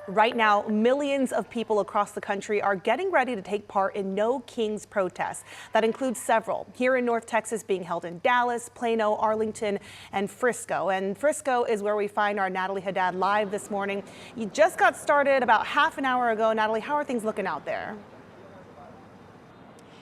Right now, millions of people across the country are getting ready to take part in No Kings protests. That includes several here in North Texas being held in Dallas, Plano, Arlington, and Frisco. And Frisco is where we find our Natalie Haddad live this morning. You just got started about half an hour ago. Natalie, how are things looking out there?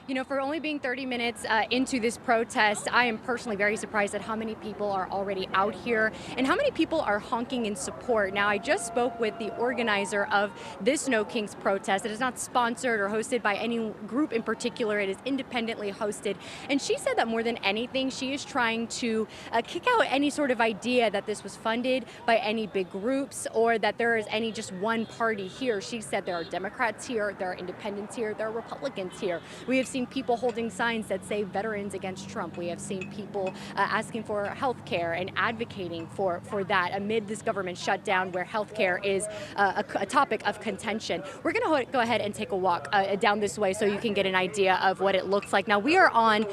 You know, for only being 30 minutes into this protest, I am personally very surprised at how many people are already out here and how many people are honking in support. Now, I just spoke with the organizer of this No Kings protest. It is not sponsored or hosted by any group in particular. It is independently hosted. And she said that more than anything, she is trying to kick out any sort of idea that this was funded by any big groups or that there is any just one party here. She said there are Democrats here, there are independents here, there are Republicans here. We have seen people holding signs that say veterans against Trump. We have seen people asking for health care and advocating for that amid this government shutdown where health care is a topic of contention. We're going to go ahead and take a walk down this way so you can get an idea of what it looks like. Now, we are on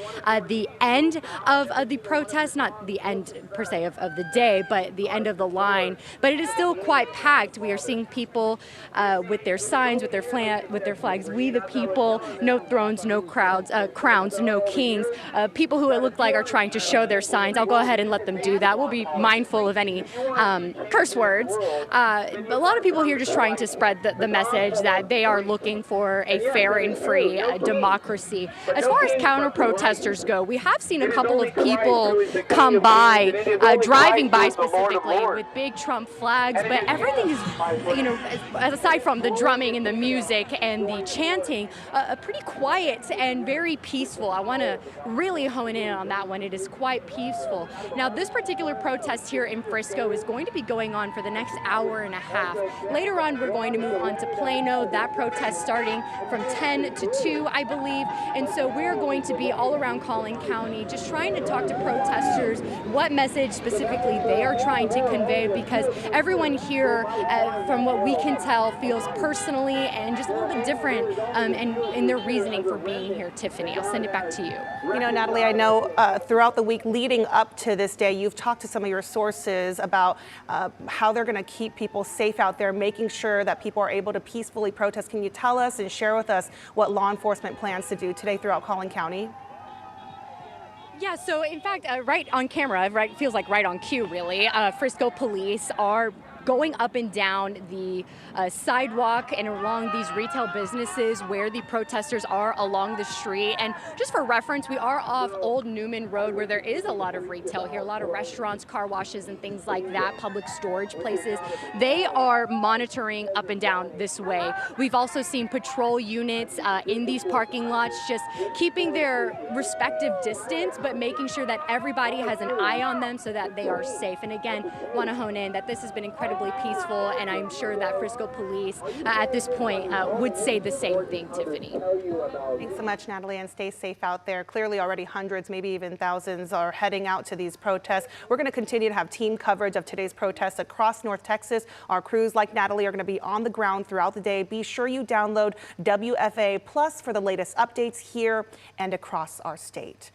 the end of the protest, not the end per se of the day, but the end of the line. But it is still quite packed. We are seeing people with their signs, with their flags, we the people, no thrones, no crowns, no kings. People who it looked like are trying to show their signs. I'll go ahead and let them do that. We'll be mindful of any curse words. A lot of people here just trying to spread the message that they are looking for a fair and free democracy. As far as counter-protesters go, we have seen a couple of people come by, driving by specifically with big Trump flags, but everything is, you know, aside from the drumming and the music and the chanting, pretty quiet and very peaceful. I want to really hone in on that one. It is quite peaceful. Now, this particular protest here in Frisco is going to be going on for the next hour and a half. Later on, we're going to move on to Plano. That protest starting from 10 to 2, I believe. And so we're going to be all around Collin County, just trying to talk to protesters, what message specifically they are trying to convey, because everyone here, from what we can tell, feels personally and just a little bit different in their reasoning for being here. Tiffany, I'll send it back to you. You know, Natalie, I know throughout the week leading up to this day, you've talked to some of your sources about how they're going to keep people safe out there, making sure that people are able to peacefully protest. Can you tell us and share with us what law enforcement plans to do today throughout Collin County? Yeah, so in fact, right on camera, right, feels like right on cue, really. Frisco police are going up and down the sidewalk and along these retail businesses where the protesters are along the street. And just for reference, we are off Old Newman Road where there is a lot of retail here, a lot of restaurants, car washes, and things like that, public storage places. They are monitoring up and down this way. We've also seen patrol units in these parking lots just keeping their respective distance, but making sure that everybody has an eye on them so that they are safe. And again, want to hone in that this has been incredibly peaceful, and I'm sure that Frisco police at this point would say the same thing, Tiffany. Thanks so much, Natalie, and stay safe out there. Clearly already hundreds, maybe even thousands are heading out to these protests. We're going to continue to have team coverage of today's protests across North Texas. Our crews like Natalie are going to be on the ground throughout the day. Be sure you download WFA Plus for the latest updates here and across our state.